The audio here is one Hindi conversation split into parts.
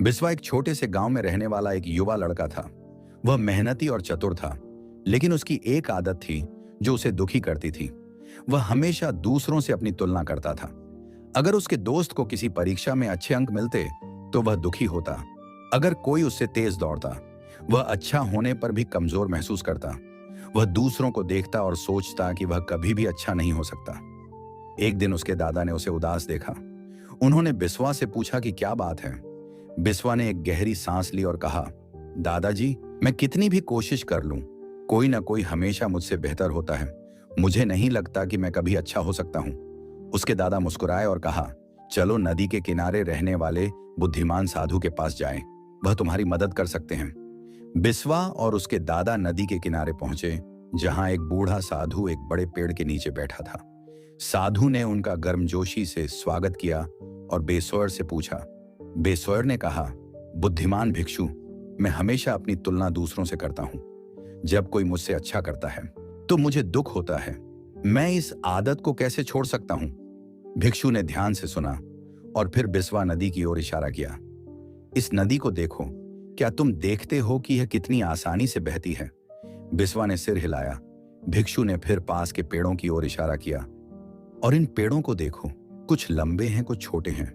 बिस्वा एक छोटे से गांव में रहने वाला एक युवा लड़का था। वह मेहनती और चतुर था, लेकिन उसकी एक आदत थी जो उसे दुखी करती थी। वह हमेशा दूसरों से अपनी तुलना करता था। अगर उसके दोस्त को किसी परीक्षा में अच्छे अंक मिलते तो वह दुखी होता। अगर कोई उससे तेज दौड़ता, वह अच्छा होने पर भी कमजोर महसूस करता। वह दूसरों को देखता और सोचता कि वह कभी भी अच्छा नहीं हो सकता। एक दिन उसके दादा ने उसे उदास देखा। उन्होंने बिस्वा से पूछा कि क्या बात है। बिस्वा ने एक गहरी सांस ली और कहा, दादाजी, मैं कितनी भी कोशिश कर लूं, कोई ना कोई हमेशा मुझसे बेहतर होता है। मुझे नहीं लगता कि मैं कभी अच्छा हो सकता हूं। उसके दादा मुस्कुराए और कहा, चलो नदी के किनारे रहने वाले बुद्धिमान साधु के पास जाएं, वह तुम्हारी मदद कर सकते हैं। बिस्वा और उसके दादा नदी के किनारे पहुंचे, जहां एक बूढ़ा साधु एक बड़े पेड़ के नीचे बैठा था। साधु ने उनका गर्मजोशी से स्वागत किया और बेस्वर से पूछा। बेस्वर ने कहा, बुद्धिमान भिक्षु, मैं हमेशा अपनी तुलना दूसरों से करता हूं। जब कोई मुझसे अच्छा करता है तो मुझे दुख होता है। मैं इस आदत को कैसे छोड़ सकता हूं? भिक्षु ने ध्यान से सुना और फिर बिस्वा नदी की ओर इशारा किया। इस नदी को देखो, क्या तुम देखते हो कि यह कितनी आसानी से बहती है? बिस्वा ने सिर हिलाया। भिक्षु ने फिर पास के पेड़ों की ओर इशारा किया। और इन पेड़ों को देखो, कुछ लंबे हैं, कुछ छोटे हैं,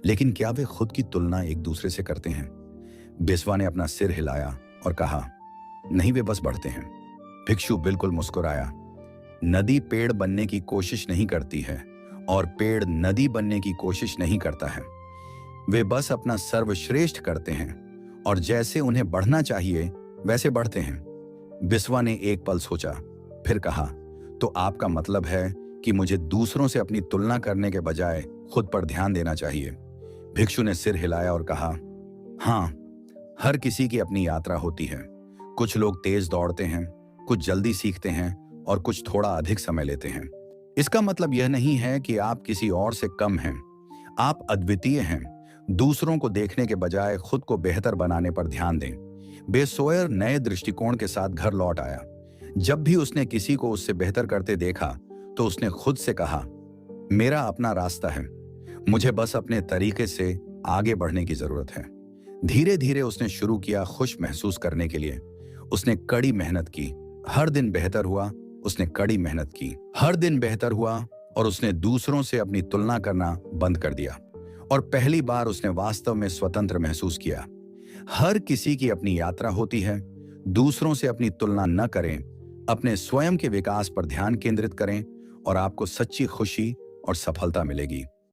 लेकिन क्या वे खुद की तुलना एक दूसरे से करते हैं? बिस्वा ने अपना सिर हिलाया और कहा, नहीं, वे बस बढ़ते हैं। भिक्षु बिल्कुल मुस्कुराया। नदी पेड़ बनने की कोशिश नहीं करती है और पेड़ नदी बनने की कोशिश नहीं करता है। वे बस अपना सर्वश्रेष्ठ करते हैं और जैसे उन्हें बढ़ना चाहिए वैसे बढ़ते हैं। बिस्वा ने एक पल सोचा, फिर कहा, तो आपका मतलब है कि मुझे दूसरों से अपनी तुलना करने के बजाय खुद पर ध्यान देना चाहिए? भिक्षु ने सिर हिलाया और कहा, हाँ, हर किसी की अपनी यात्रा होती है। कुछ लोग तेज दौड़ते हैं, कुछ जल्दी सीखते हैं और कुछ थोड़ा अधिक समय लेते हैं। इसका मतलब यह नहीं है कि आप किसी और से कम हैं। आप अद्वितीय हैं। दूसरों को देखने के बजाय खुद को बेहतर बनाने पर ध्यान दें। बेसोयर नए दृष्टिकोण के साथ घर लौट आया। जब भी उसने किसी को उससे बेहतर करते देखा तो उसने खुद से कहा, मेरा अपना रास्ता है, मुझे बस अपने तरीके से आगे बढ़ने की जरूरत है। धीरे धीरे उसने शुरू किया खुश महसूस करने के लिए। उसने कड़ी मेहनत की, हर दिन बेहतर हुआ। उसने कड़ी मेहनत की, हर दिन बेहतर हुआ और उसने दूसरों से अपनी तुलना करना बंद कर दिया। और पहली बार उसने वास्तव में स्वतंत्र महसूस किया। हर किसी की अपनी यात्रा होती है। दूसरों से अपनी तुलना न करें, अपने स्वयं के विकास पर ध्यान केंद्रित करें और आपको सच्ची खुशी और सफलता मिलेगी।